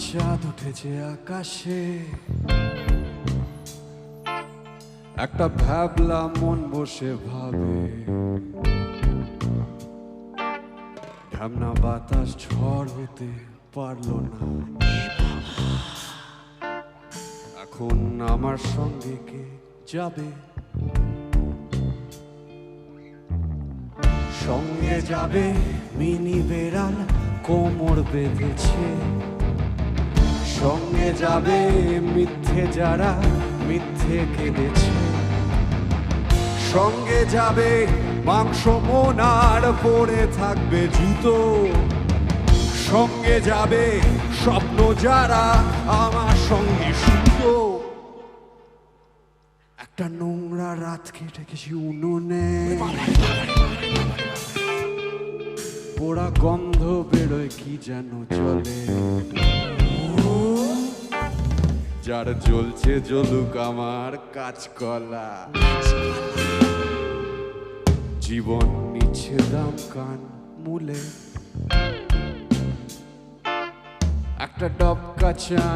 চাঁদ উঠেছে আকাশে, একটা ভাবলা মন বসে ভাবে, ঢামনা বাতাস ঝড় হতে পারলো না। এখন আমার সঙ্গে কে যাবে? সঙ্গে যাবে মিনি বেড়াল কোমর বেঁধেছে, সঙ্গে যাবে মিথ্যে যারা মিথ্যে কেঁদেছে, সঙ্গে যাবে মাংস মোনার পরে থাকবে জুতো, সঙ্গে যাবে স্বপ্ন যারা আমার সঙ্গে শুতো। একটা নোংরা রাত কেটে গেছি উনুনে, পোড়া গন্ধ বেরোয় কি যেন চলে, যার জ্বলছে জ্বলুক আমার কাঁচকলা, জীবন নিচ্ছে দাম কান মূলে। একটা ডবকা চা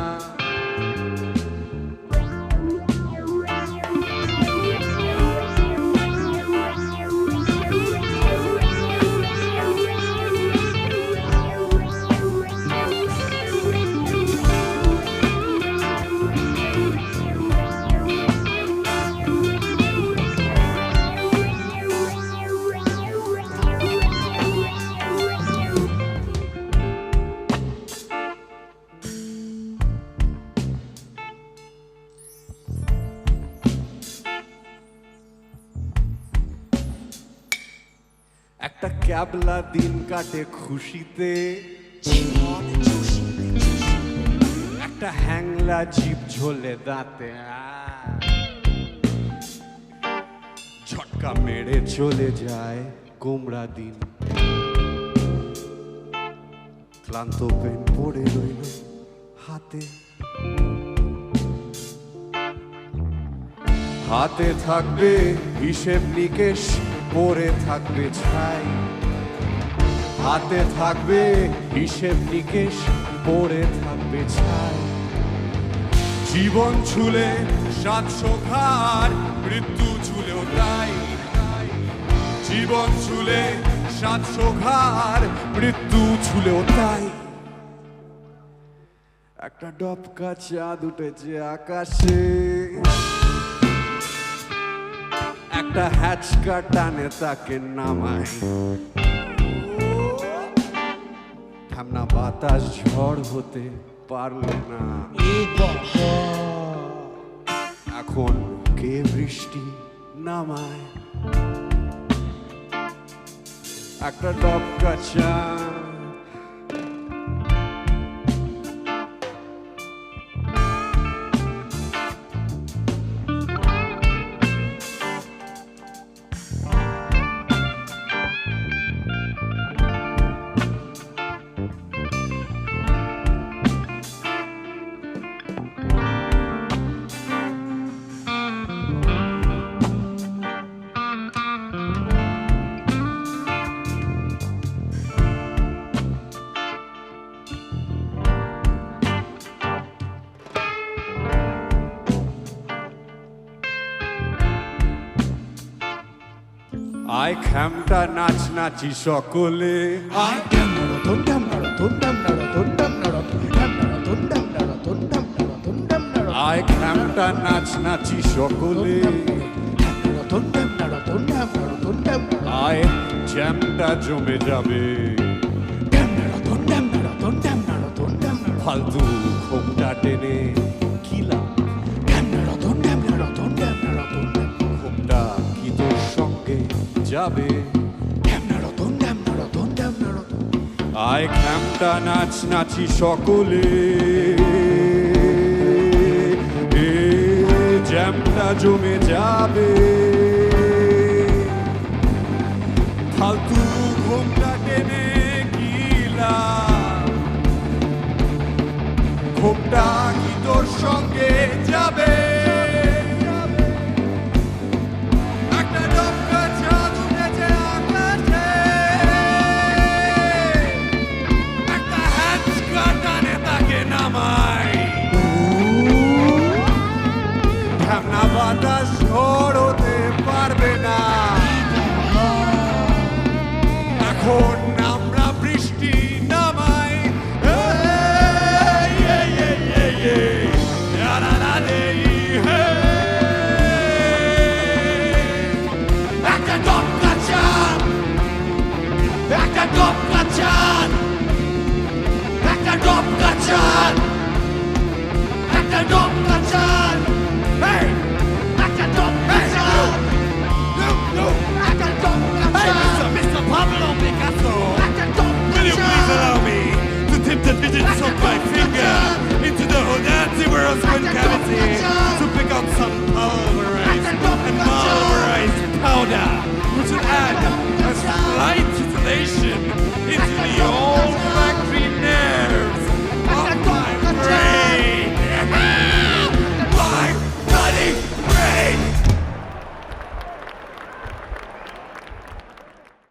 একটা ক্যাবলা দিন কাটে খুশিতে, একটা হ্যাংলা জিভ ঝোলে দাঁতে, ঝটকা মেরে চলে যায় গোমরা দিন। ক্লান্ত পেন পড়ে রইল হাতে, হাতে থাকবে হিসেব নিকেশ পরে থাকবে ছাই, হাতে থাকবে হিসেব নিকেশ পরে থাকবে ছাই। জীবন ছুলে 700 ঘাড়, মৃত্যু ছুলেও তাই। জীবন ছুলে 700 ঘাড়, মৃত্যু ছুলেও তাই। একটা ডবকা চাঁদ উঠেছে আকাশে, একটা হ্যাচকা টানে তাকে নামায়, ঠান্ডা বাতাস ঝড় হতে পারলো না। এখন কে বৃষ্টি নামায়? একটা ডবকা চাঁদ আয় খ্যামটা নাচ নাচি সকলে, আয় খ্যামটা নাচ নাচি সকলে, আয় জ্যামটা জমে যাবে, ফালতু খোপটা টেনে খিলা, খোপটা কি তোর সঙ্গে যাবে? আয় খ্যামটা নাচ নাচি সকলে, জ্যামটা জমে যাবে, ফালতু ঘোমটা টেনে গিলা, ঘোমটা কি তোর সঙ্গে যাবে? একটা ডবকা চাঁদ উঠেছে আকাশে, একটা হ্যাচকা টানে তাকে নামা। hey, hey. একটা টপকা চান, একটা টপকা চান, একটা টপকা চান, একটা টপকা চান, Hey, একটা টপকা চান, no. একটা টপকা Hey, চান, Mr. Pablo Picasso. একটা টপকা Will you please চান, allow me to dip the digits of my finger into the Honazzi skin cavity to pick out some pulverized and pulverized powder, which will add a slight titillation into the old